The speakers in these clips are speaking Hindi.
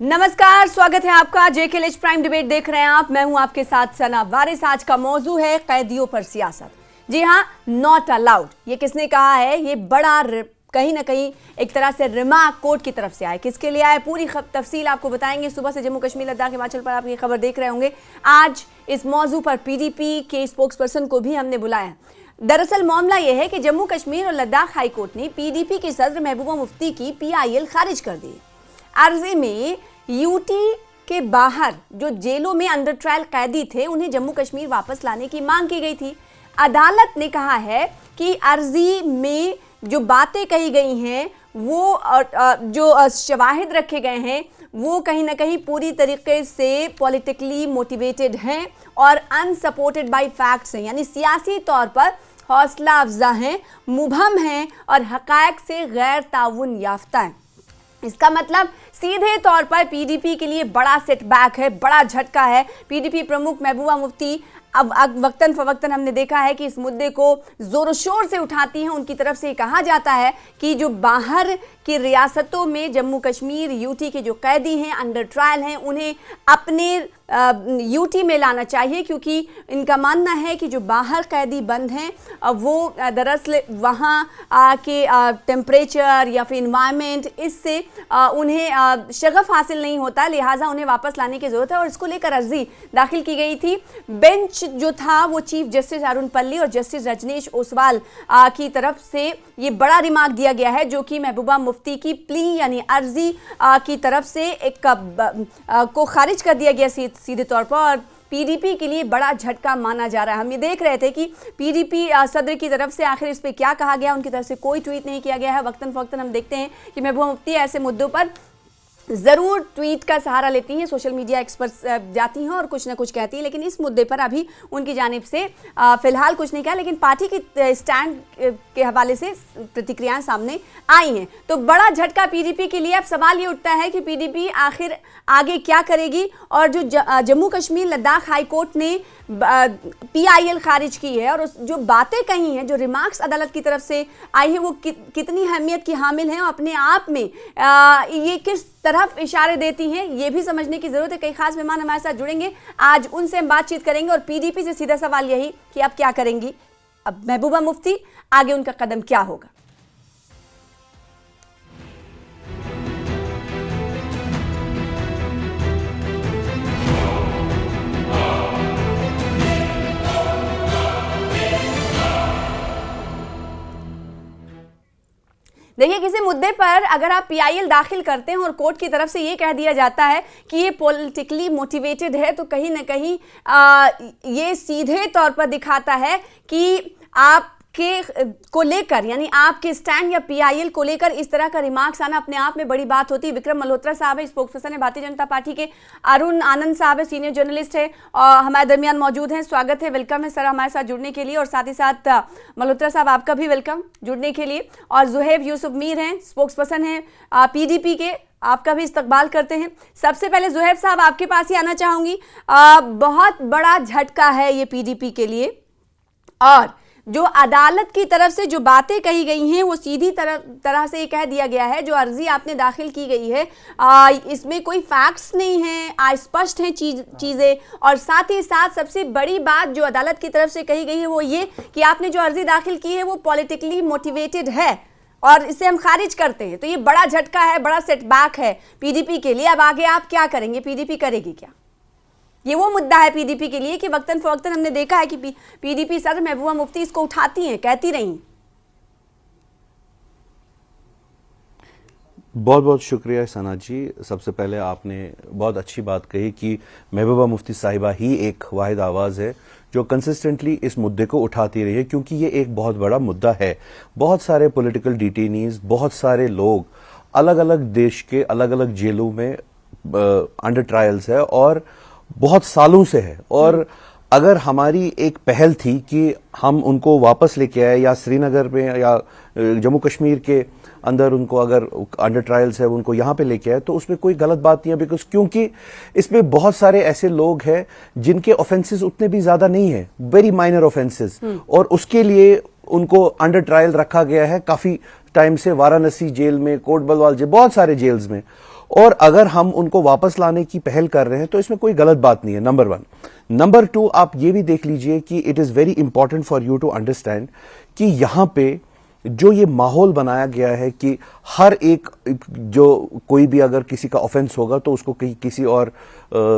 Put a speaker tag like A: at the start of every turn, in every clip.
A: नमस्कार, स्वागत है आपका जेकेएलएच प्राइम डिबेट देख रहे हैं आप। मैं हूं आपके साथ सना वारिस। आज का मौजू है कैदियों पर सियासत। जी हां, नॉट अलाउड। ये किसने कहा है? ये बड़ा कहीं ना कहीं एक तरह से रिमार्क कोर्ट की तरफ से आए। किसके लिए आए, पूरी तफसील आपको बताएंगे। सुबह से जम्मू कश्मीर लद्दाख हिमाचल पर आप ये खबर देख रहे होंगे। आज इस मौजू पर पीडीपी के स्पोक्स पर्सन को भी हमने बुलाया। दरअसल मामला यह है कि जम्मू कश्मीर और लद्दाख हाईकोर्ट ने पीडीपी के सदर महबूबा मुफ्ती की पीआईएल खारिज कर दी। अर्जी में यूटी के बाहर जो जेलों में अंडर ट्रायल कैदी थे उन्हें जम्मू कश्मीर वापस लाने की मांग की गई थी। अदालत ने कहा है कि अर्जी में जो बातें कही गई हैं, वो जो शवाहिद रखे गए हैं, वो कहीं ना कहीं पूरी तरीके से पॉलिटिकली मोटिवेटेड हैं और अनसपोर्टेड बाय फैक्ट्स हैं, यानी सियासी तौर पर हौसला अफजा हैं, मुबहम हैं और हकायक से गैर ताउन याफ्ता हैं। इसका मतलब सीधे तौर पर पीडीपी के लिए बड़ा सेटबैक है, बड़ा झटका है। पीडीपी प्रमुख महबूबा मुफ्ती अब वक्तन फवक्तन हमने देखा है कि इस मुद्दे को जोर शोर से उठाती हैं। उनकी तरफ से कहा जाता है कि जो बाहर की रियासतों में जम्मू कश्मीर यूटी के जो कैदी हैं, अंडर ट्रायल हैं, उन्हें अपने यूटी में लाना चाहिए, क्योंकि इनका मानना है कि जो बाहर कैदी बंद हैं वो दरअसल वहाँ के टेम्परेचर या फिर इन्वायरमेंट, इससे उन्हें शगफ हासिल नहीं होता, लिहाजा उन्हें वापस लाने की ज़रूरत है। और इसको लेकर अर्जी दाखिल की गई थी। बेंच जो था वो चीफ जस्टिस अरुण पल्ली और जस्टिस रजनीश ओसवाल की तरफ से ये बड़ा रिमार्क दिया गया है, जो कि महबूबा मुफ्ती की प्ली यानी अर्जी की तरफ से एक को खारिज कर दिया गया सीधे तौर पर। और पीडीपी के लिए बड़ा झटका माना जा रहा है। हम ये देख रहे थे कि पीडीपी सदर की तरफ से आखिर इस पर क्या कहा गया। उनकी तरफ से कोई ट्वीट नहीं किया गया है। वक्तन फवक्तन हम देखते हैं कि महबूबा मुफ्ती ऐसे मुद्दों पर ज़रूर ट्वीट का सहारा लेती हैं, सोशल मीडिया एक्सपर्ट्स जाती हैं और कुछ ना कुछ कहती हैं, लेकिन इस मुद्दे पर अभी उनकी जानिब से फिलहाल कुछ नहीं कहा। लेकिन पार्टी की स्टैंड के हवाले से प्रतिक्रियाएं सामने आई हैं। तो बड़ा झटका पीडीपी के लिए। अब सवाल ये उठता है कि पीडीपी आखिर आगे क्या करेगी। और जो जम्मू कश्मीर लद्दाख हाईकोर्ट ने पीआईएल खारिज की है और जो बातें कही हैं, जो रिमार्क्स अदालत की तरफ से आई हैं, वो कितनी अहमियत की हामिल हैं और अपने आप में ये किस तरफ इशारे देती हैं, ये भी समझने की जरूरत है। कई खास मेहमान हमारे साथ जुड़ेंगे, आज उनसे हम बातचीत करेंगे। और पीडीपी से सीधा सवाल यही कि आप क्या करेंगी, अब महबूबा मुफ्ती, आगे उनका कदम क्या होगा। देखिए, किसी मुद्दे पर अगर आप पीआईएल दाखिल करते हैं और कोर्ट की तरफ से ये कह दिया जाता है कि ये पॉलिटिकली मोटिवेटेड है, तो कहीं ना कहीं ये सीधे तौर पर दिखाता है कि आपके को लेकर, यानी आपके स्टैंड या पीआईएल को लेकर इस तरह का रिमार्क्स आना अपने आप में बड़ी बात होती है। विक्रम मल्होत्रा साहब है, स्पोक्सपर्सन है भारतीय जनता पार्टी के। अरुण आनंद साहब है, सीनियर जर्नलिस्ट है और हमारे दरमियान मौजूद हैं। स्वागत है, वेलकम है सर हमारे साथ जुड़ने के लिए। और साथ ही साथ मल्होत्रा साहब, आपका भी वेलकम जुड़ने के लिए। और जुहैब यूसुफ मीर हैं, स्पोक्सपर्सन हैं पीडीपी के, आपका भी इस्तकबाल करते हैं। सबसे पहले जुहैब साहब, आपके पास ही आना चाहूंगी। बहुत बड़ा झटका है ये पीडीपी के लिए, और जो अदालत की तरफ से जो बातें कही गई हैं वो सीधी तरह से ये कह दिया गया है, जो अर्जी आपने दाखिल की गई है इसमें कोई फैक्ट्स नहीं हैं, अस्पष्ट हैं चीज़ें। और साथ ही साथ सबसे बड़ी बात जो अदालत की तरफ से कही गई है वो ये कि आपने जो अर्जी दाखिल की है वो पॉलिटिकली मोटिवेटेड है और इसे हम खारिज करते हैं। तो ये बड़ा झटका है, बड़ा सेटबैक है पीडीपी के लिए। अब आगे आप क्या करेंगे, पीडीपी करेगी क्या? ये वो मुद्दा है पीडीपी के लिए कि वक्तन फवक्तन हमने देखा है कि पीडीपी सदर महबूबा मुफ्ती इसको उठाती हैं, कहती रही।
B: बहुत बहुत शुक्रिया सना जी। सबसे पहले आपने बहुत अच्छी बात कही कि महबूबा मुफ्ती साहिबा ही एक वाहिद आवाज़ है जो कंसिस्टेंटली इस मुद्दे को उठाती रही है, क्योंकि ये एक बहुत बड़ा मुद्दा है। बहुत सारे पॉलिटिकल डिटेनीज, बहुत सारे लोग अलग अलग देश के अलग अलग जेलों में अंडर ट्रायल्स है और बहुत सालों से है। और अगर हमारी एक पहल थी कि हम उनको वापस लेके आए, या श्रीनगर में या जम्मू कश्मीर के अंदर उनको अगर अंडर ट्रायल्स है उनको यहाँ पे लेके आए, तो उसमें कोई गलत बात नहीं है। बिकॉज क्योंकि इसमें बहुत सारे ऐसे लोग हैं जिनके ऑफेंसेस उतने भी ज्यादा नहीं है, वेरी माइनर ऑफेंसेस, और उसके लिए उनको अंडर ट्रायल रखा गया है काफी टाइम से, वाराणसी जेल में, कोट बलवाल जेल, बहुत सारे जेल्स में। और अगर हम उनको वापस लाने की पहल कर रहे हैं तो इसमें कोई गलत बात नहीं है, नंबर 1। नंबर 2, आप ये भी देख लीजिए कि it is very important for you to understand कि यहां पे जो ये माहौल बनाया गया है कि हर एक जो कोई भी अगर किसी का ऑफेंस होगा तो उसको किसी और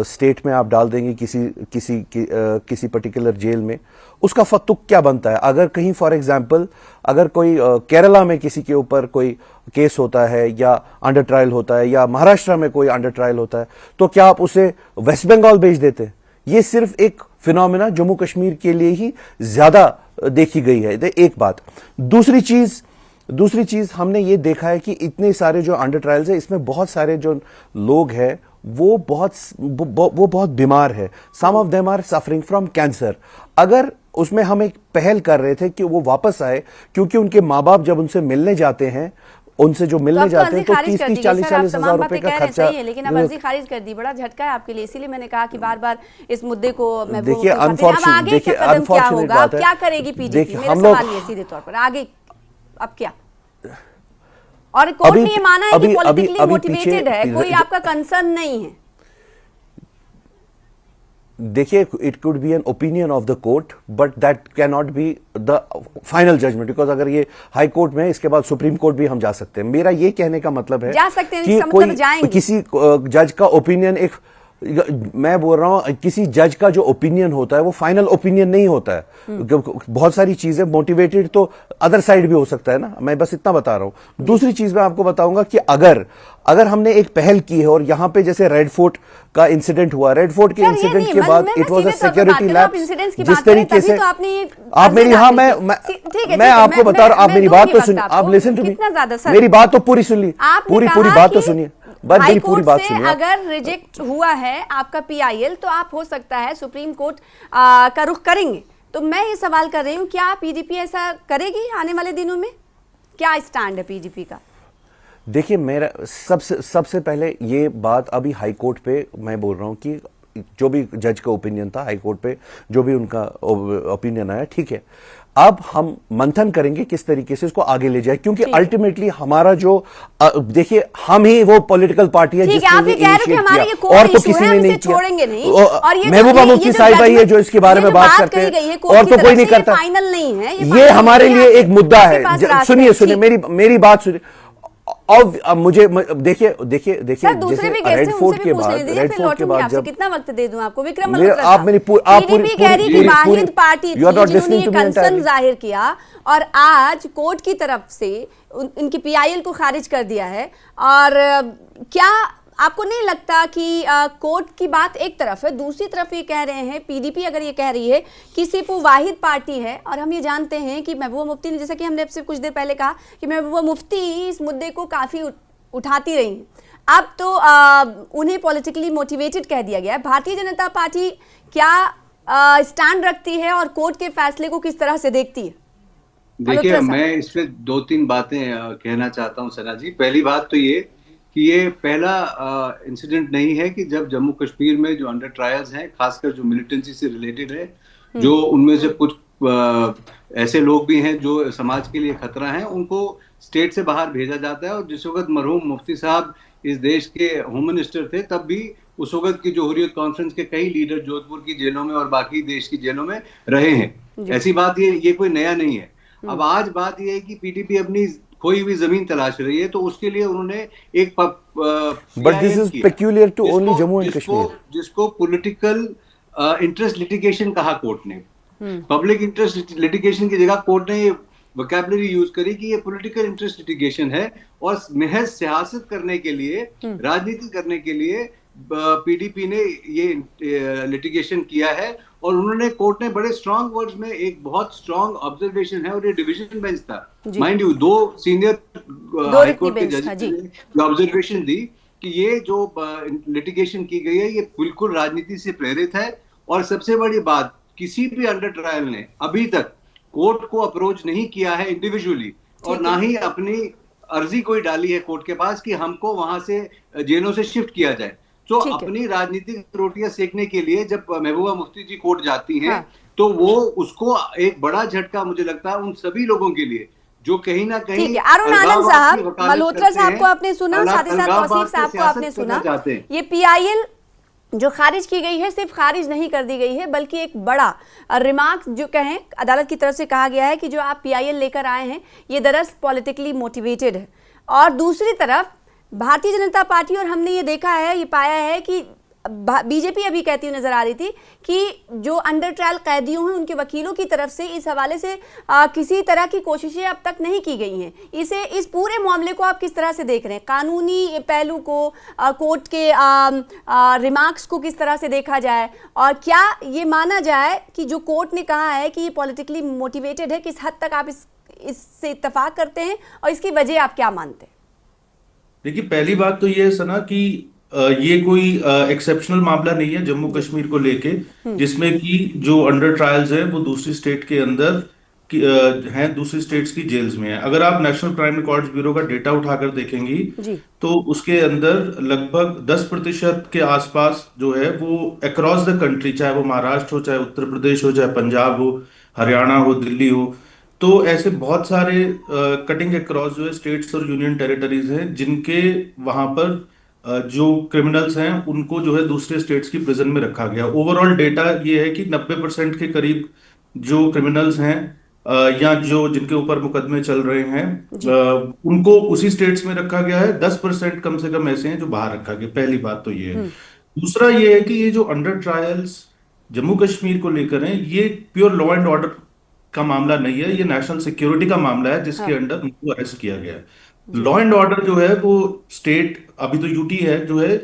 B: स्टेट में आप डाल देंगे, किसी पर्टिकुलर जेल में, उसका फतुक क्या बनता है। अगर कहीं फॉर एग्जांपल अगर कोई केरला में किसी के ऊपर कोई केस होता है या अंडर ट्रायल होता है या महाराष्ट्र में कोई अंडर ट्रायल होता है, तो क्या आप उसे वेस्ट बंगाल भेज देते हैं? ये सिर्फ एक फिनोमेना जम्मू कश्मीर के लिए ही ज्यादा देखी गई है, एक बात। दूसरी चीज हमने ये देखा है कि इतने सारे जो अंडर ट्रायल्स है, इसमें बहुत सारे जो लोग हैं वो बहुत बीमार है। Some of them are suffering from cancer. अगर उसमें हम एक पहल कर रहे थे कि वो वापस आए, क्योंकि उनके माँ बाप जब उनसे मिलने जाते हैं, उनसे जो मिलने जाते हैं तो 30-40 हजार रुपए का खर्चा
A: है। लेकिन अब अर्जी खारिज कर दी, बड़ा झटका है आपके लिए, इसीलिए मैंने कहा कि बार बार इस मुद्दे को
B: देखिए अनफॉर्चुनेट बात है।
A: क्या करेगी पीडीपी? मेरा सवाल ये सीधे तौर पर आगे अब क्या? और कोर्ट ने ये माना है कि पॉलिटिकली मोटिवेटेड है, कोई आपका कंसर्न नहीं है।
B: देखिए, it could be an opinion of the court but that can not be the final judgment, because अगर ये हाई कोर्ट में है, इसके बाद सुप्रीम कोर्ट भी हम जा सकते हैं। मेरा ये कहने का मतलब है
A: जा सकते हैं
B: कि
A: मतलब जाएंगे।
B: किसी जज का ओपिनियन मैं बोल रहा हूं किसी जज का जो ओपिनियन होता है वो फाइनल ओपिनियन नहीं होता है। बहुत सारी चीजें मोटिवेटेड तो अदर साइड भी हो सकता है ना, मैं बस इतना बता रहा हूं। दूसरी चीज मैं आपको बताऊंगा कि अगर हमने एक पहल की है और यहां पे जैसे रेड फोर्ट का इंसिडेंट हुआ, रेड फोर्ट के इंसिडेंट के बाद it was a security lapse, जिस तरीके से आप मेरी मैं आपको बता रहा हूं, आप मेरी बात तो सुनिए, आप लिसन टू मी, मेरी बात तो पूरी सुन ली, पूरी बात तो सुनिए,
A: हाई कोर्ट से अगर रिजेक्ट हुआ है आपका पीआईएल तो आप हो सकता है सुप्रीम कोर्ट का रुख करेंगे। तो मैं ये सवाल कर रही हूं, क्या पीडीपी ऐसा करेगी आने वाले दिनों में? क्या स्टैंड है पीडीपी का?
B: देखिए, मेरा सबसे पहले ये बात अभी हाई कोर्ट पे मैं बोल रहा हूं कि जो भी जज का ओपिनियन था हाई कोर्ट पे, जो भी उनका ओपिनियन आया, ठीक है। अब हम मंथन करेंगे किस तरीके से इसको आगे ले जाए, क्योंकि अल्टीमेटली हमारा जो देखिए हम ही वो पॉलिटिकल पार्टी है जिसने इनिशिएट किया और तो किसी ने नहीं किया। महबूबा मुफ्ती साहिबा ही है जो इसके बारे में बात करते हैं और तो कोई नहीं करता।
A: फाइनल नहीं है
B: ये हमारे लिए एक मुद्दा है। सुनिए मेरी बात सुनिए। अब मुझे देखिए
A: दूसरे भी रेड फोर्ट के बाद जब कितना वक्त दे दूं आपको विक्रम मल्होत्रा,
B: आप मेरी
A: पीडीपी कह रही थी वाहिद पार्टी थी जिन्होंने ये कंसर्न जाहिर किया और आज कोर्ट की तरफ से उनकी पीआईएल को खारिज कर दिया है। और क्या आपको नहीं लगता कि कोर्ट की बात एक तरफ है, दूसरी तरफ ये कह रहे हैं पीडीपी अगर ये कह रही है कि सिर्फ वो वाहिद पार्टी है, और हम ये जानते हैं कि महबूबा मुफ्ती ने, जैसा कि हमने आपसे कुछ देर पहले कहा कि महबूबा मुफ्ती इस मुद्दे को काफ़ी उठाती रही हैं, अब तो उन्हें पॉलिटिकली मोटिवेटेड कह दिया गया है। भारतीय जनता पार्टी क्या स्टैंड रखती है और कोर्ट के फैसले को किस तरह से देखती है?
C: देखिए, मैं इसमें 2-3 बातें कहना चाहता हूँ सना जी। पहली बात तो ये कि ये पहला इंसिडेंट नहीं है कि जब जम्मू कश्मीर में जो अंडर ट्रायल्स हैं, खासकर जो मिलिटेंसी से रिलेटेड है, जो उनमें से कुछ ऐसे लोग भी हैं जो समाज के लिए खतरा हैं, उनको स्टेट से बाहर भेजा जाता है। और जिस वक्त मरहूम मुफ्ती साहब इस देश के होम मिनिस्टर थे, तब भी उस वक्त की जो हुर्रियत कॉन्फ्रेंस के कई लीडर जोधपुर की जेलों में और बाकी देश की जेलों में रहे हैं। ऐसी बात ये कोई नया नहीं है। अब आज बात ये है कि पीडीपी अपनी कोई भी जमीन तलाश रही है, तो उसके लिए उन्होंने एक
B: but this is peculiar to only Jammu and Kashmir,
C: जिसको पॉलिटिकल इंटरेस्ट लिटिगेशन कहा कोर्ट ने। पब्लिक इंटरेस्ट लिटिगेशन की जगह कोर्ट ने ये वोकैबुलरी यूज करी कि ये पॉलिटिकल इंटरेस्ट लिटिगेशन है और महज सियासत करने के लिए, राजनीति करने के लिए पीडीपी ने ये लिटिगेशन किया है। और उन्होंने, कोर्ट ने बड़े स्ट्रांग वर्ड्स में, एक बहुत स्ट्रांग ऑब्जर्वेशन है और ये डिवीजन बेंच था, mind you, 2 senior high court के जज ने ऑब्जर्वेशन दी कि ये जो लिटिगेशन की गई है ये बिल्कुल राजनीति से प्रेरित है। और सबसे बड़ी बात, किसी भी अंडर ट्रायल ने अभी तक कोर्ट को अप्रोच नहीं किया है इंडिविजुअली, और ना ही अपनी अर्जी कोई डाली है कोर्ट के पास कि हमको वहां से जेलों से शिफ्ट किया जाए। तो अपनी राजनीतिक रोटियां सेकने के लिए जब महबूबा मुफ्ती जी कोर्ट जाती हैं, तो वो उसको एक बड़ा झटका मुझे लगता है उन सभी लोगों के लिए जो कहीं ना कहीं
A: ठीक है, अरुण आनंद साहब, मल्होत्रा साहब को आपने सुना, साथ ही साथ तौसीफ साहब को आपने सुना। ये PIL जो खारिज की गई है, सिर्फ खारिज नहीं कर दी गई है, बल्कि एक बड़ा रिमार्क जो कहें अदालत की तरफ से कहा गया है कि जो आप PIL लेकर आए हैं ये दरअसल पॉलिटिकली मोटिवेटेड है। और दूसरी तरफ भारतीय जनता पार्टी, और हमने ये देखा है, ये पाया है कि बीजेपी अभी कहती हुई नजर आ रही थी कि जो अंडर ट्रायल कैदियों हैं उनके वकीलों की तरफ से इस हवाले से किसी तरह की कोशिशें अब तक नहीं की गई हैं। इस पूरे मामले को आप किस तरह से देख रहे हैं? कानूनी पहलू को, कोर्ट के रिमार्क्स को किस तरह से देखा जाए, और क्या ये माना जाए कि जो कोर्ट ने कहा है कि ये पॉलिटिकली मोटिवेटेड है, किस हद तक आप इससे इत्तेफाक करते हैं और इसकी वजह आप क्या मानते हैं?
D: देखिए, पहली बात तो ये है सना कि ये कोई एक्सेप्शनल मामला नहीं है जम्मू कश्मीर को लेके, जिसमें कि जो अंडर ट्रायल्स हैं वो दूसरी स्टेट के अंदर हैं, दूसरी स्टेट्स की जेल्स में है। अगर आप नेशनल क्राइम रिकॉर्ड्स ब्यूरो का डेटा उठाकर देखेंगी तो उसके अंदर लगभग 10% के आसपास जो है वो अक्रॉस द कंट्री, चाहे वो महाराष्ट्र हो, चाहे उत्तर प्रदेश हो, चाहे पंजाब हो, हरियाणा हो, दिल्ली हो, तो ऐसे बहुत सारे कटिंग अक्रॉस जो है स्टेट्स और यूनियन टेरिटरीज हैं जिनके वहां पर जो क्रिमिनल्स हैं उनको जो है दूसरे स्टेट्स की प्रिजन में रखा गया। ओवरऑल डेटा ये है कि 90% के करीब जो क्रिमिनल्स हैं या जो जिनके ऊपर मुकदमे चल रहे हैं उनको उसी स्टेट्स में रखा गया है। 10% कम से कम ऐसे हैं जो बाहर रखा गया। पहली बात तो ये है। दूसरा ये है कि ये जो अंडर ट्रायल्स जम्मू कश्मीर को लेकर हैं ये प्योर लॉ एंड ऑर्डर का मामला नहीं है, ये नेशनल सिक्योरिटी का मामला है जिसके अंडर उनको अरेस्ट किया गया है। लॉ एंड ऑर्डर जो है वो स्टेट, अभी तो यूटी है जो है,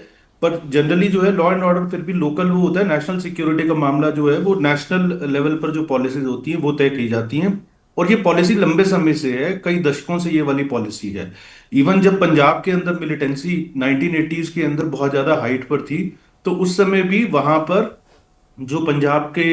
D: पर जनरली जो है लॉ एंड ऑर्डर फिर भी लोकल वो होता है। नेशनल सिक्योरिटी का मामला जो है वो नेशनल लेवल पर जो पॉलिसीज होती हैं वो तय की जाती हैं, और ये पॉलिसी लंबे समय से है, कई दशकों से ये वाली पॉलिसी है। इवन जब पंजाब के अंदर मिलिटेंसी 1980s के अंदर बहुत ज्यादा हाइट पर थी तो उस समय भी वहां पर जो पंजाब के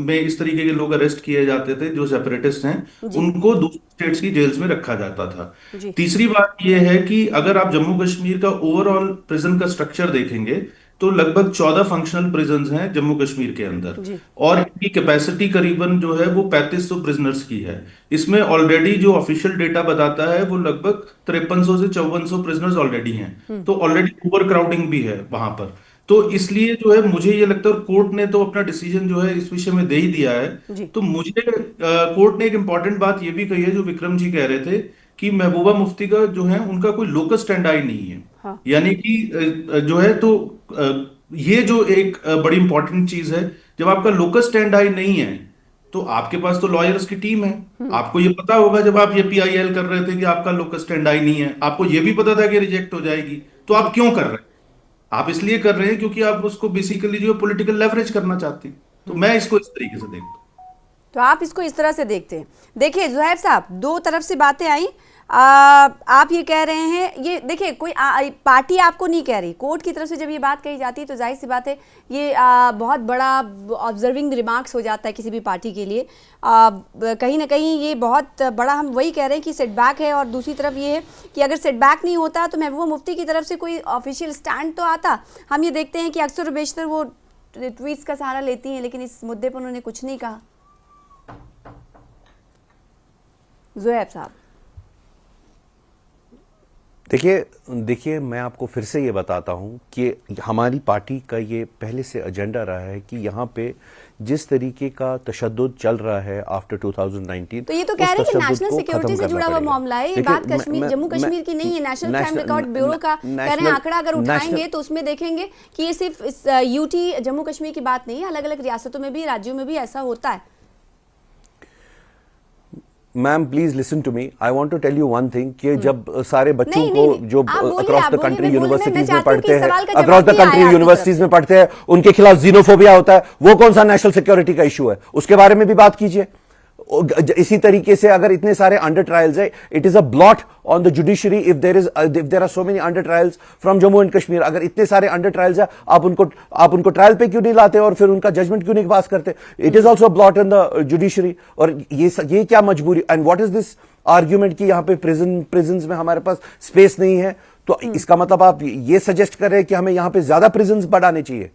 D: में इस तरीके के लोग अरेस्ट किए जाते थे जो सेपरेटिस्ट हैं, उनको दूसरी स्टेट्स की जेल्स में रखा जाता था। तीसरी बात यह है कि अगर आप जम्मू कश्मीर का ओवरऑल प्रिजन का स्ट्रक्चर देखेंगे तो लगभग 14 फंक्शनल प्रिजन्स हैं जम्मू कश्मीर के अंदर, और इनकी कैपेसिटी करीबन जो है वो 3500 प्रिजनर्स की है। इसमें ऑलरेडी जो ऑफिशियल डेटा बताता है वो लगभग 5300 से 5400 प्रिजनर्स ऑलरेडी हैं, तो ऑलरेडी ओवर क्राउडिंग भी है वहां पर। तो इसलिए जो है मुझे ये लगता है, और कोर्ट ने तो अपना डिसीजन जो है इस विषय में दे ही दिया है, तो मुझे कोर्ट ने एक इंपॉर्टेंट बात ये भी कही है जो विक्रम जी कह रहे थे कि महबूबा मुफ्ती का जो है उनका कोई लोकस स्टैंडाई नहीं है। हाँ। यानी कि जो है तो ये जो एक बड़ी इंपॉर्टेंट चीज है, जब आपका लोकस स्टैंडाई नहीं है तो आपके पास तो लॉयर्स की टीम है। आपको ये पता होगा जब आप ये PIL कर रहे थे कि आपका लोकस स्टैंडाई नहीं है, आपको ये भी पता था कि रिजेक्ट हो जाएगी, तो आप क्यों कर रहे हैं? आप इसलिए कर रहे हैं क्योंकि आप उसको बेसिकली जो पॉलिटिकल लेवरेज करना चाहते हैं। तो मैं इसको इस तरीके से देखता हूं।
A: तो आप इसको इस तरह से देखते हैं। देखिए ज़ुहैब साहब, दो तरफ से बातें आई। आप ये कह रहे हैं, ये देखिए कोई पार्टी आपको नहीं कह रही, कोर्ट की तरफ से जब ये बात कही जाती है तो जाहिर सी बात है ये बहुत बड़ा ऑब्जर्विंग रिमार्क्स हो जाता है किसी भी पार्टी के लिए। कहीं ना कहीं ये बहुत बड़ा, हम वही कह रहे हैं कि सेटबैक है। और दूसरी तरफ ये है कि अगर सेटबैक नहीं होता तो महबूबा मुफ्ती की तरफ से कोई ऑफिशियल स्टैंड तो आता। हम ये देखते हैं कि अक्सर बेशतर वो ट्वीट्स का सहारा लेती हैं, लेकिन इस मुद्दे पर उन्होंने कुछ नहीं कहा। ज़ुहैब साहब,
B: देखिए मैं आपको फिर से ये बताता हूं कि हमारी पार्टी का ये पहले से एजेंडा रहा है कि यहाँ पे जिस तरीके का तशद्दुद चल रहा है आफ्टर 2019,
A: तो ये तो कह रहे हैं कि नेशनल सिक्योरिटी से जुड़ा हुआ मामला है। ये बात कश्मीर जम्मू कश्मीर की नहीं है, नेशनल क्राइम रिकॉर्ड ब्यूरो का कह रहे हैं आंकड़ा अगर उठाएंगे तो उसमें देखेंगे कि ये सिर्फ इस यूटी जम्मू कश्मीर की बात नहीं है, अलग अलग रियासतों में भी, राज्यों में भी ऐसा होता है।
B: Ma'am please listen to me, I want to tell you one thing कि जब सारे बच्चों को जो अक्रॉस द कंट्री यूनिवर्सिटीज में पढ़ते हैं, अक्रॉस द कंट्री यूनिवर्सिटीज में पढ़ते हैं, उनके खिलाफ जीनोफोबिया होता है, वो कौन सा नेशनल सिक्योरिटी का इशू है? उसके बारे में भी बात कीजिए। इसी तरीके से अगर इतने सारे अंडर ट्रायल्स है, it is a blot on the judiciary if there are so many under trials from Jammu and Kashmir. अगर इतने सारे अंडर ट्रायल्स है, आप उनको ट्रायल पे क्यों नहीं लाते और फिर उनका जजमेंट क्यों नहीं पास करते? It is also blot in the judiciary. और ये क्या मजबूरी, and what is this argument कि यहाँ पे प्रिजन्स में हमारे पास स्पेस नहीं है? तो इसका मतलब आप ये सजेस्ट कर रहे हैं कि हमें यहाँ पे ज्यादा प्रिजन्स बढ़ाने चाहिए,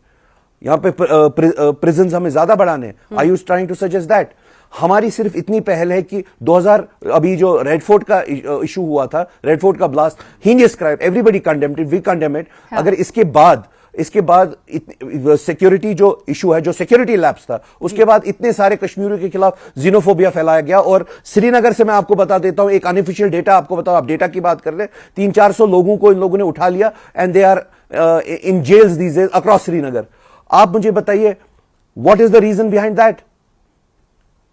B: यहाँ पे प्रिजन्स हमें ज्यादा बढ़ाने? Are you trying to suggest that? हमारी सिर्फ इतनी पहल है कि 2000 अभी जो रेड फोर्ट का इशू हुआ था, रेड फोर्ट का ब्लास्ट, ही describe, everybody condemned it, we condemn it. अगर इसके बाद सिक्योरिटी जो इशू है, जो सिक्योरिटी लैप्स था, उसके बाद इतने सारे कश्मीरियों के खिलाफ जीनोफोबिया फैलाया गया। और श्रीनगर से मैं आपको बता देता हूं, एक अनऑफिशियल डेटा आपको बताओ, आप डेटा की बात कर रहे हैं, 300-400 लोगों को इन लोगों ने उठा लिया and they are in jails these days across Srinagar. आप मुझे बताइए what is the reason behind that?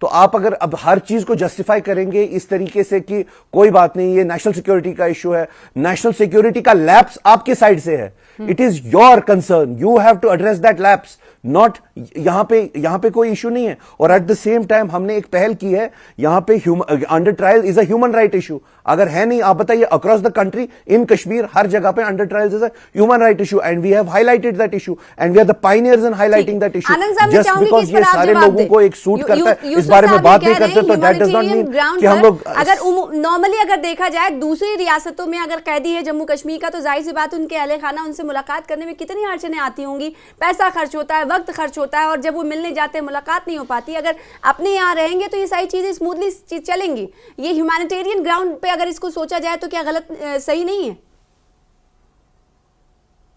B: तो आप अगर अब हर चीज को जस्टिफाई करेंगे इस तरीके से कि कोई बात नहीं, ये नेशनल सिक्योरिटी का इशू है, नेशनल सिक्योरिटी का लैप्स आपके साइड से है, it is your concern, you have to address that lapse, not यहां पे कोई इशू नहीं है। और एट द सेम टाइम हमने एक पहल की है, यहां पे under trial is a human right issue. अगर है नहीं, आप बताइए, across the country in Kashmir हर जगह पे under trials is a human right issue and we have highlighted that issue and we are the pioneers in highlighting that issue. Just because ये सारे लोगों को एक सूट करता है, इस बारे में बात नहीं करते, तो दैट डज नॉट मीन कि हम लोग
A: अगर नॉर्मली अगर देखा जाए दूसरी रियासतों में अगर कैदी है जम्मू कश्मीर का, तो जाहिर सी बात उनके अहले खाना उनसे मुलाकात करने में कितनी अड़चनें आती होंगी, पैसा खर्च होता है, वक्त खर्च होता है, और जब वो मिलने जाते हैं मुलाकात नहीं हो पाती। अगर अपने यहाँ रहेंगे तो ये सारी चीजें स्मूथली चलेंगी। ये ह्यूमैनिटेरियन ग्राउंड पे अगर इसको सोचा जाए तो क्या गलत सही नहीं है?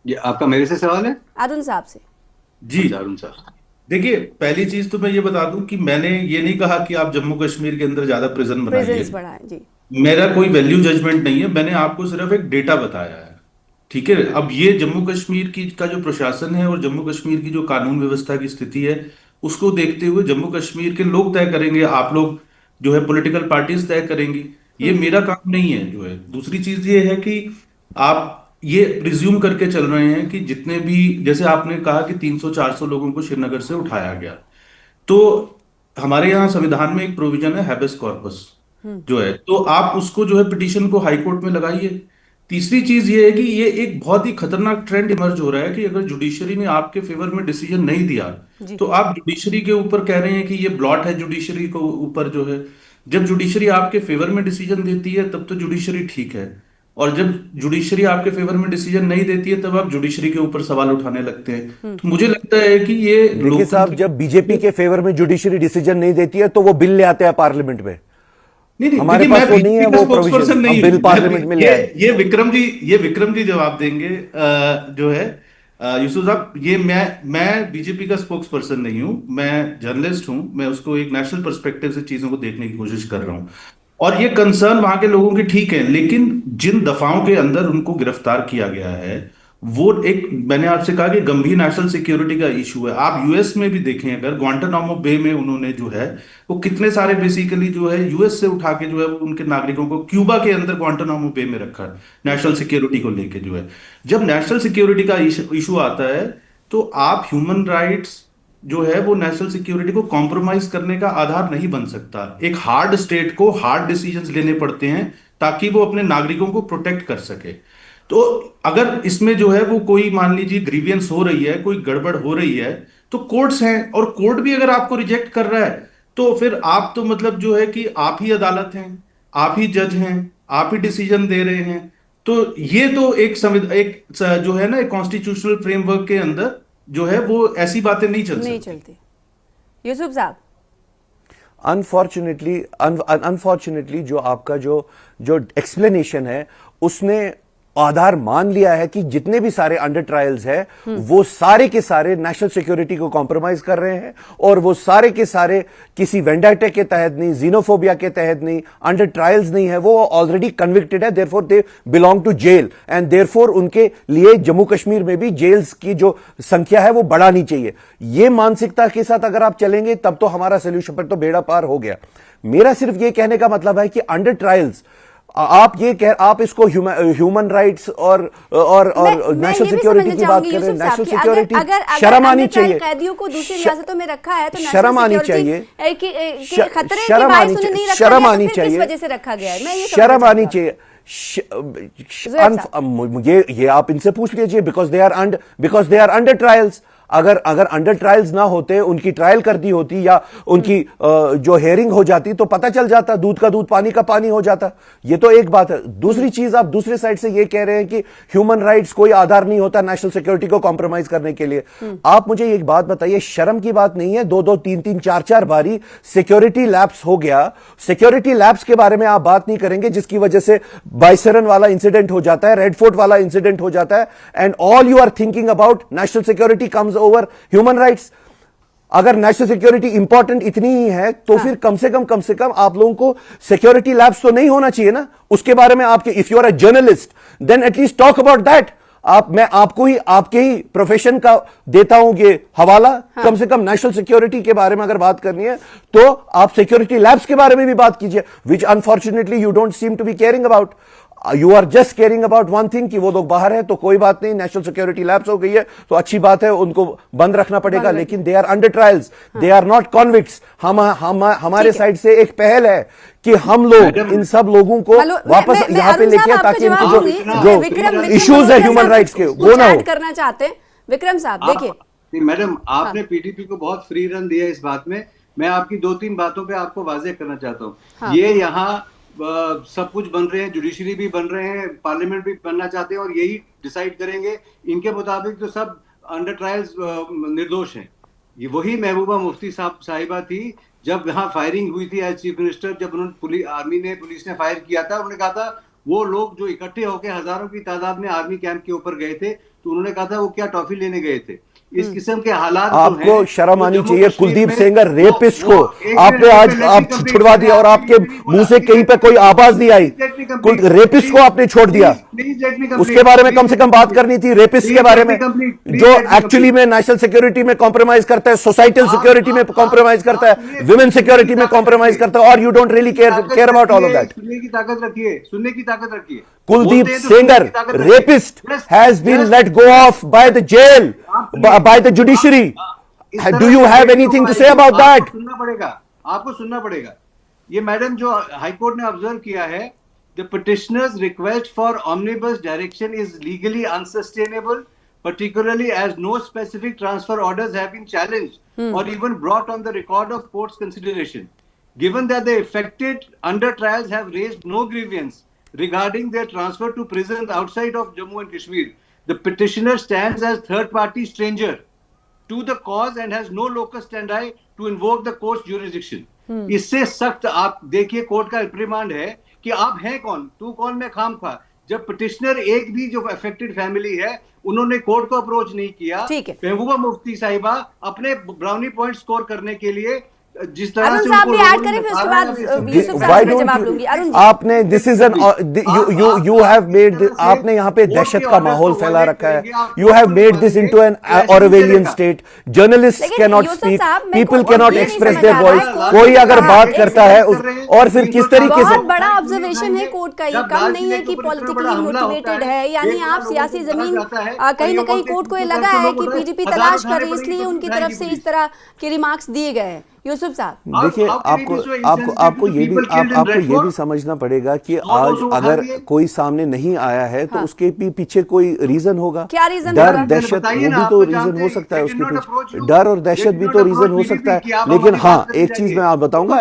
C: ये आपका मेरे से सवाल है?
A: अरुण साहब से।
D: जी
C: अरुण साहब,
D: देखिए, पहली चीज तो मैं ये बता दूं कि मैंने ये नहीं कहा कि आप जम्मू कश्मीर के अंदर ज्यादा प्रिजन बनाइए,
A: प्रेजेंस बढ़ा है जी।
D: मेरा कोई वैल्यू जजमेंट नहीं है, मैंने आपको सिर्फ एक डेटा बताया है, ठीक है। अब ये जम्मू कश्मीर की का जो प्रशासन है और जम्मू कश्मीर की जो कानून व्यवस्था की स्थिति है, उसको देखते हुए जम्मू कश्मीर के लोग तय करेंगे, आप लोग जो है पॉलिटिकल पार्टीज तय करेंगी, ये मेरा काम नहीं है जो है। दूसरी चीज ये है कि आप ये प्रिज्यूम करके चल रहे हैं कि जितने भी, जैसे आपने कहा कि 300-400 लोगों को श्रीनगर से उठाया गया, तो हमारे यहाँ संविधान में एक प्रोविजन है हैबेस कॉर्पस जो है, तो आप उसको जो है पिटीशन को हाई कोर्ट में लगाइए। तीसरी चीज ये है कि ये एक बहुत ही खतरनाक ट्रेंड इमर्ज हो रहा है कि अगर जुडिशरी ने आपके फेवर में डिसीजन नहीं दिया तो आप जुडिशरी के ऊपर कह रहे हैं कि ये ब्लॉट है जुडिशरी को ऊपर जो है। जब जुडिशरी आपके फेवर में डिसीजन देती है तब तो जुडिशरी ठीक है, और जब जुडिशरी आपके फेवर में डिसीजन नहीं देती है तब आप जुडिशरी के ऊपर सवाल उठाने लगते हैं। तो मुझे लगता है कि ये
B: देखिए साहब, जब बीजेपी के फेवर में जुडिशरी डिसीजन नहीं देती है तो वो बिल ले आते हैं पार्लियामेंट में।
D: नहीं,
B: हमारे पास वो नहीं है, वो प्रोविजन हम बिल पार्लियामेंट में ले आए।
D: ये विक्रम जी जवाब देंगे जो है यूसुफ साहब। ये मैं बीजेपी का स्पोक्स पर्सन नहीं हूं, मैं जर्नलिस्ट हूं, मैं उसको एक नेशनल पर्सपेक्टिव से चीजों को देखने की कोशिश कर रहा हूं। और ये कंसर्न वहां के लोगों की ठीक है, लेकिन जिन दफाओं के अंदर उनको गिरफ्तार किया गया है वो एक, मैंने आपसे कहा कि गंभीर नेशनल सिक्योरिटी का इशू है। आप यूएस में भी देखें, अगर ग्वांटानामो बे में उन्होंने जो है वो कितने सारे बेसिकली जो है यूएस से उठा के जो है उनके नागरिकों को क्यूबा के अंदर ग्वांटानामो बे में रखा नेशनल सिक्योरिटी को लेके जो है। जब नेशनल सिक्योरिटी का इशू आता है तो आप ह्यूमन राइट्स जो है वो नेशनल सिक्योरिटी को कॉम्प्रोमाइज करने का आधार नहीं बन सकता। एक हार्ड स्टेट को हार्ड डिसीजंस लेने पड़ते हैं ताकि वो अपने नागरिकों को प्रोटेक्ट कर सके। तो अगर इसमें जो है वो कोई मान लीजिए ग्रीवियंस हो रही है, कोई गड़बड़ हो रही है, तो कोर्ट्स हैं, और कोर्ट भी अगर आपको रिजेक्ट कर रहा है तो फिर आप तो मतलब जो है कि आप ही अदालत हैं, आप ही जज हैं, आप ही डिसीजन दे रहे हैं। तो ये तो एक जो है ना एक कॉन्स्टिट्यूशनल फ्रेमवर्क के अंदर जो है वो ऐसी बातें नहीं चलती।
A: यूसुफ साहब,
B: अनफॉर्चुनेटली जो आपका जो एक्सप्लेनेशन है उसने आधार मान लिया है कि जितने भी सारे अंडर ट्रायल्स हैं वो सारे के सारे नेशनल सिक्योरिटी को कॉम्प्रोमाइज कर रहे हैं, और वो सारे के सारे किसी वेंडाटा के तहत नहीं, जीनोफोबिया के तहत नहीं, अंडर ट्रायल्स नहीं है, वो ऑलरेडी कन्विक्टेड है, therefore they belong to jail and therefore उनके लिए जम्मू कश्मीर में भी जेल्स की जो संख्या है वो बढ़ानी चाहिए। ये मानसिकता के साथ अगर आप चलेंगे तब तो हमारा सोल्यूशन पर तो बेड़ा पार हो गया। मेरा सिर्फ ये कहने का मतलब है कि अंडर ट्रायल्स आप इसको ह्यूमन राइट्स और नेशनल सिक्योरिटी की बात करें, नेशनल सिक्योरिटी शर्म आनी चाहिए।
A: कैदियों को दूसरी रियासतों में रखा है तो
B: शर्म आनी चाहिए,
A: शर्म आनी चाहिए, इस वजह से रखा गया है।
B: शर्म आनी चाहिए। ये आप इनसे पूछ लीजिए, because they are under trials. अगर अगर अंडर ट्रायल्स ना होते, उनकी ट्रायल कर दी होती या उनकी जो हेयरिंग हो जाती तो पता चल जाता, दूध का दूध पानी का पानी हो जाता। ये तो एक बात है। दूसरी चीज, आप दूसरे साइड से ये कह रहे हैं कि ह्यूमन राइट्स कोई आधार नहीं होता नेशनल सिक्योरिटी को कॉम्प्रोमाइज करने के लिए। आप मुझे एक बात बताइए, शर्म की बात नहीं है 2-2, 3-3, 4-4 बारी सिक्योरिटी लैप्स हो गया। सिक्योरिटी लैप्स के बारे में आप बात नहीं करेंगे जिसकी वजह से बाइसरन वाला इंसिडेंट हो जाता है, रेड फोर्ट वाला इंसिडेंट हो जाता है, and all you are thinking about national security comes over human rights. अगर नेशनल सिक्योरिटी इंपॉर्टेंट इतनी ही है तो फिर कम से कम आप लोगों को सिक्योरिटी लैब्स तो नहीं होना चाहिए ना उसके बारे में। आपके, if you are a journalist then at least talk about that. मैं आपको ही आपके ही प्रोफेशन का देता हूं ये हवाला। कम से कम नेशनल सिक्योरिटी के बारे में अगर बात करनी है तो आप सिक्योरिटी लैब्स के बारे में भी बात कीजिए, which unfortunately you don't seem to be caring about. You are just caring about one thing कि वो लोग बाहर है तो कोई बात नहीं, नेशनल सिक्योरिटी लैब्स हो गई है तो अच्छी बात है, उनको बंद रखना पड़ेगा, लेकिन they are under trials, they are not convicts. हमारे साइड से एक पहल है कि हम लोग इन सब लोगों को वापस यहाँ पे लेके आए ताकि इनकी जो इश्यूज है ह्यूमन राइट्स के वो ना हो।
A: करना चाहते हैं विक्रम साहब, देखिए
C: मैडम, आपने पीडीपी को बहुत फ्री रन दिया इस बात में। मैं आपकी 2-3 बातों पे आपको वाजे करना चाहता हूँ। ये यहाँ सब कुछ बन रहे हैं, जुडिशरी भी बन रहे हैं, पार्लियामेंट भी बनना चाहते हैं और यही डिसाइड करेंगे। इनके मुताबिक तो सब अंडर ट्रायल्स निर्दोष हैं। ये वही महबूबा मुफ्ती साहिबा थी जब यहाँ फायरिंग हुई थी एज चीफ मिनिस्टर, जब उन्होंने पुलिस ने फायर किया था। उन्होंने कहा था वो लोग जो इकट्ठे होकर हजारों की तादाद में आर्मी कैंप के ऊपर गए थे, तो उन्होंने कहा था वो क्या टॉफी लेने गए थे। इस किस्म के हालात
B: आपको शर्म आनी चाहिए। कुलदीप सेंगर रेपिस्ट को आपने आज आप छुड़वा दिया और आपके मुंह से कहीं पे कोई आवाज नहीं आई। रेपिस्ट को आपने छोड़ दिया, उसके बारे में कम से कम बात करनी थी। रेपिस्ट के बारे में जो एक्चुअली में नेशनल सिक्योरिटी में कॉम्प्रोमाइज करता है, सोसाइटल सिक्योरिटी में कॉम्प्रोमाइज करता है, विमेन सिक्योरिटी में कॉम्प्रोमाइज करता है, और you don't really care about all of that.
C: सुनने की ताकत रखिए, सुनने की ताकत रखिए।
B: Kuldeep Sengar, rapist, has been let go of by the jail, by the judiciary. Do you have anything to say about that?
C: आपको सुनना पड़ेगा। ये मैडम जो हाईकोर्ट ने ऑब्जर्व किया है, the petitioner's request for omnibus direction is legally unsustainable, particularly as no specific transfer orders have been challenged or even brought on the record of court's consideration. Given that the affected under trials have raised no grievance regarding their transfer to prisons outside of Jammu and Kashmir, the petitioner stands as third-party stranger to the cause and has no locus standi to invoke the court's jurisdiction. इससे सख्त आप देखिए कोर्ट का रिप्रिमांड है कि आप हैं कौन, तू कौन, मैं खामखा। जब पिटिशनर एक भी जो अफेक्टेड फैमिली है उन्होंने कोर्ट को अप्रोच नहीं किया। महबूबा मुफ्ती साहिबा अपने ब्राउनी पॉइंट स्कोर करने के लिए जिस तरह
A: अरुण
C: से
A: साहब भी ऐड करें, फिर उसके बाद यूसुफ
B: Why
A: साहब से
B: don't
A: जवाब
B: you-
A: लूंगी। अरुण जी,
B: आपने this is an you have made आपने यहाँ पे दहशत का माहौल फैला रखा है। You have made this into an Orwellian state. Journalists
A: लेकिन
B: cannot
A: यूसुफ
B: speak,
A: साहब, मेरे
B: people
A: को
B: cannot
A: ये नहीं
B: express
A: समझ
B: their
A: आ रहा है,
B: voice.
A: कोर्ट
B: कोई
A: ने
B: अगर
A: कहा
B: बात
A: है,
B: करता है और फिर किस तरीके से
A: बहुत बड़ा ऑब्जर्वेशन है कोर्ट का, ये कम नहीं है कि पॉलिटिकली मोटिवेटेड है, यानी आप सियासी जमीन कहीं ना कहीं कोर्ट को ये लगा है कि पीडीपी तलाश कर रही है, इसलिए उनकी तरफ से इस तरह के रिमार्क्स दिए गए हैं। यूसुफ साहब,
B: देखिए, आपको ये भी समझना पड़ेगा कि आज अगर कोई सामने नहीं आया है तो उसके पीछे कोई रीजन होगा।
A: क्या रीजन
B: डर,
A: होगा?
B: दहशत, वो भी तो रीजन हो सकता है उसके पीछे। डर और दहशत भी तो रीजन हो सकता है। लेकिन हाँ, एक चीज मैं आप बताऊंगा,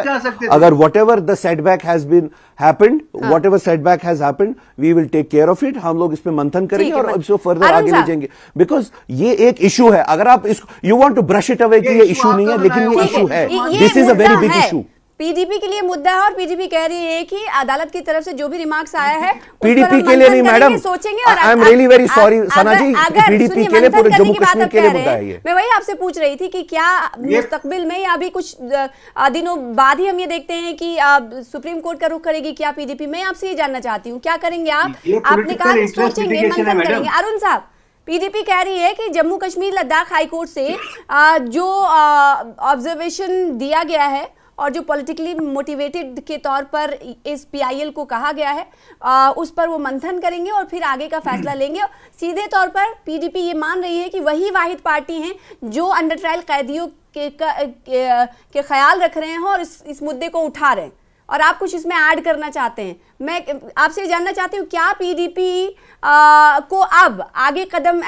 B: अगर whatever the setback has been happened, whatever setback has happened, we will take care of it. हम लोग इस पे मंथन करेंगे और इसको फर्दर आगे ले जाएंगे, बिकॉज ये एक इशू है। अगर आप इसको you want to brush it away कि ये इशू नहीं है, लेकिन ये इशू है। This is a very big issue.
A: PDP के लिए मुद्दा है और पीडीपी कह रही है कि अदालत की तरफ से जो भी रिमार्क्स आया है
B: पीडीपी के लिए नहीं मैडम,
A: सोचेंगे।
B: I am really very sorry Sana ji, PDP के लिए, पूरे जम्मू कश्मीर के लिए मुद्दा है ये।
A: मैं वही आपसे पूछ रही थी कि क्या मुस्तकबिल में या अभी कुछ दिनों बाद ही हम ये देखते हैं कि सुप्रीम कोर्ट का रुख करेगी क्या पीडीपी? मैं आपसे ये जानना चाहती हूँ, क्या करेंगे आप? आपने कहा कि सोचेंगे, मंथन करेंगे। अरुण साहब, पीडीपी कह रही है कि जम्मू कश्मीर लद्दाख हाईकोर्ट से जो ऑब्जर्वेशन दिया गया है और जो पॉलिटिकली मोटिवेटेड के तौर पर इस पीआईएल को कहा गया है, उस पर वो मंथन करेंगे और फिर आगे का फैसला लेंगे। सीधे तौर पर पीडीपी ये मान रही है कि वही वाहिद पार्टी है जो अंडर ट्रायल कैदियों के ख्याल रख रहे हैं और इस मुद्दे को उठा रहे हैं। और आप कुछ इसमें ऐड करना चाहते हैं। मैं आपसे जानना चाहती हूँ, क्या पीडीपी को अब आगे कदम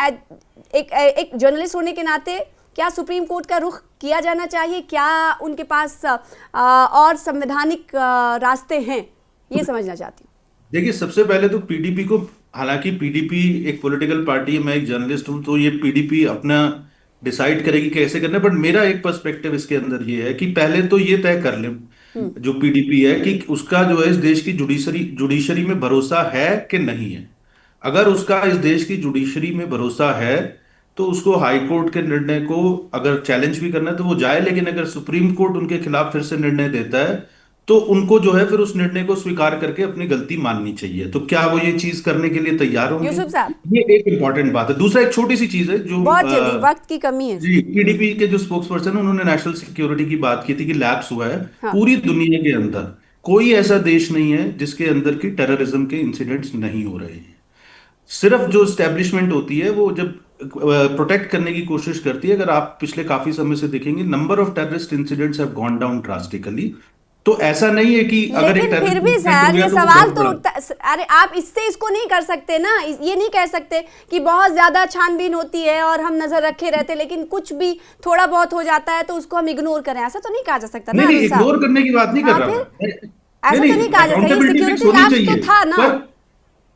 A: एक जर्नलिस्ट होने के नाते क्या सुप्रीम कोर्ट का रुख किया जाना चाहिए? क्या उनके पास और संवैधानिक रास्ते हैं? ये समझना चाहती हूँ।
D: देखिए, सबसे पहले तो पीडीपी को, हालांकि पीडीपी एक पॉलिटिकल पार्टी है, मैं एक जर्नलिस्ट हूं, तो ये पीडीपी अपना डिसाइड करेगी कैसे करना है। बट मेरा एक पर्सपेक्टिव इसके अंदर ये है कि पहले तो ये तय कर ले जो पीडीपी है कि उसका जो है इस देश की जुडिशरी में भरोसा है कि नहीं है। अगर उसका इस देश की जुडिशरी में भरोसा है तो उसको हाई कोर्ट के निर्णय को अगर चैलेंज भी करना है तो वो जाए, लेकिन अगर सुप्रीम कोर्ट उनके खिलाफ फिर से निर्णय देता है तो उनको जो है फिर उस निर्णय को स्वीकार करके अपनी गलती माननी चाहिए। तो क्या वो ये चीज करने के लिए तैयार होंगे?
A: यूसुफ साहब,
D: ये एक इंपॉर्टेंट बात है। दूसरा, एक छोटी सी चीज है जो
A: बहुत जल्दी, वक्त की कमी है।
D: जी, पीडीपी के जो स्पोक्स पर्सन है उन्होंने नेशनल सिक्योरिटी की बात की थी कि लैप्स हुआ है।
A: हाँ।
D: पूरी दुनिया के अंदर कोई ऐसा देश नहीं है जिसके अंदर की टेररिज्म के इंसिडेंट्स नहीं हो रहे हैं। सिर्फ जो स्टैब्लिशमेंट होती है वो जब प्रोटेक्ट करने की कोशिश करती है। अगर आप पिछले काफी समय से देखेंगे, number of terrorist incidents have gone down drastically. तो ऐसा नहीं है कि अगर एक
A: लेकिन फिर
D: टेररिस्ट
A: भी
D: इंसिडेंट हो
A: सर
D: गया
A: ये
D: तो वो
A: सवाल
D: बहुत
A: तो
D: बड़ा।
A: उठता, अरे आप इससे इसको नहीं कर सकते ना, ये नहीं कह सकते कि बहुत ज्यादा छानबीन होती है और हम नजर रखे रहते, लेकिन कुछ भी थोड़ा बहुत हो जाता है तो उसको हम इग्नोर करें, ऐसा तो नहीं कहा जा सकता ना।
D: नहीं,
A: अरुण साहब,
D: इग्नोर करने की बात नहीं कर
A: हाँ,
D: रहा
A: फिर
D: मैं।
A: ऐसा तो नहीं कहा जा सकता। ये
D: accountability fix
A: सिक्योरिटी
D: होनी
A: लैब्स तो
D: चाहिए।
A: था ना,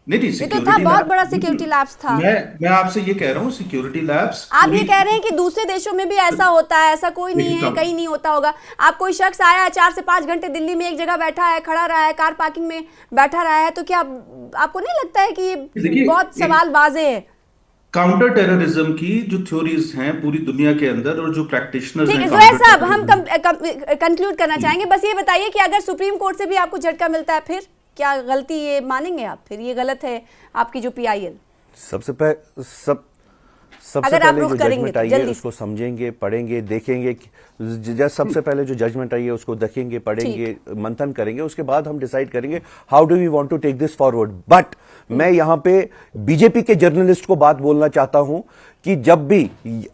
D: नहीं,
A: ये तो था,
D: सिक्योरिटी
A: बहुत
D: लैब,
A: बड़ा सिक्योरिटी लैब्स था।
D: मैं आपसे ये कह रहा हूँ सिक्योरिटी लैब्स
A: आप ये कह रहे हैं कि दूसरे देशों में भी ऐसा होता है? ऐसा कोई नहीं है, कहीं नहीं होता होगा। आप कोई शख्स आया है 4 से 5 घंटे दिल्ली में एक जगह बैठा है, खड़ा रहा है, कार पार्किंग में बैठा रहा है, तो क्या आपको नहीं लगता है कि ये बहुत सवाल वाजे है?
D: काउंटर टेररिज्म की जो थ्योरीज हैं पूरी दुनिया के अंदर और जो प्रैक्टिशनर्स
A: ठीक
D: हैं
A: है जोहर साहब, हम
D: counter-terrorism-
A: कंक्लूड करना चाहेंगे। बस ये बताइए कि अगर सुप्रीम कोर्ट से भी आपको झटका मिलता है, फिर क्या गलती ये मानेंगे आप? फिर ये गलत है आपकी जो पीआईएल?
B: सबसे सबसे
A: अगर आप
B: पहले
A: रुख
B: जो
A: करेंगे
B: जजमेंट
A: तो
B: आई है
A: जल्दी
B: उसको समझेंगे, पढ़ेंगे, देखेंगे। सबसे पहले जो जजमेंट आई है उसको देखेंगे, पढ़ेंगे, मंथन करेंगे, उसके बाद हम डिसाइड करेंगे how do we want to take this forward. But मैं यहां पे बीजेपी के जर्नलिस्ट को बात बोलना चाहता हूं कि जब भी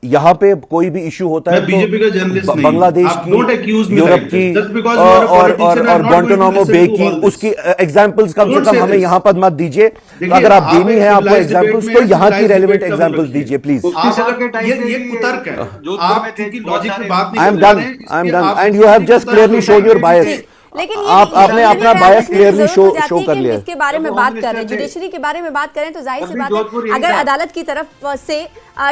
B: यहां पे कोई भी इश्यू होता है
D: मैं बीजेपी का जर्नलिस्ट नहीं,
B: बांग्लादेश
D: आप don't accuse
B: की,
D: me
B: यूरोप
D: like
B: की
D: this. Just because you are a politician, I'm
B: और
D: not going to
B: Guantanamo
D: listen
B: Bay
D: to
B: की,
D: all this.
B: उसकी एग्जाम्पल्स कम से
D: Don't
B: कम
D: say
B: हमें
D: this.
B: यहां पर मत दीजिए।
D: देखिए,
B: अगर आप
D: आप
B: देनी
D: एक
B: है आपको
D: civilized debate
B: एग्जाम्पल्स
D: में
B: तो
D: हैं,
B: यहां की
D: civilized
B: रेलिवेंट
D: debate का
B: एग्जाम्पल्स
D: मतलब
B: दीजिए प्लीज।
C: मुफ्ती
D: आप
C: साहब
D: अगर
C: के टाइम से
D: ये
C: भी
D: कुतर्क है,
C: जोधपुर
D: आप
C: में थे,
D: क्योंकि
C: बहुत
D: लॉजिक पे
C: सारे-
D: बात नहीं
B: आई एम
D: करने जा
B: डन,
D: रहे हैं,
B: आई एम
D: इसलिए
B: डन
D: आप
B: एंड यू हैव
D: किसी
B: जस्ट
D: कुतर्क
B: क्लियरली
D: को
B: शोन योर
D: नहीं
B: बायस।
D: देंगे।
A: लेकिन ये
B: आपने
A: ये
B: अपना
A: भी
B: bias
A: रखने की
B: clearly
A: जरूरत हो जाती
B: show
A: है
B: कर
A: कि
B: लिया है।
A: किसके बारे में
C: जब
A: बात
C: होम
A: कर रहे हैं,
C: मिनिस्टर थे।
A: जुडिशरी के बारे में बात करें तो जाहिर सी
C: अभी
A: बात है,
C: जोधपुर यही
A: अगर
C: था।
A: अदालत की तरफ से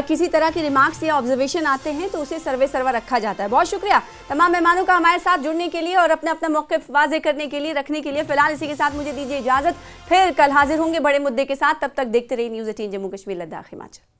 A: किसी तरह की रिमार्क्स या ऑब्जर्वेशन आते हैं तो उसे सर्वे सर्वा रखा जाता है। बहुत शुक्रिया तमाम मेहमानों का हमारे साथ जुड़ने के लिए और अपना अपना मौक़िफ़ वाज़े करने के लिए, रखने के लिए। फिलहाल इसी के साथ मुझे दीजिए इजाजत, फिर कल हाजिर होंगे बड़े मुद्दे के साथ। तब तक देखते रहिए न्यूज़ 18 जम्मू कश्मीर लद्दाख हिमाचल।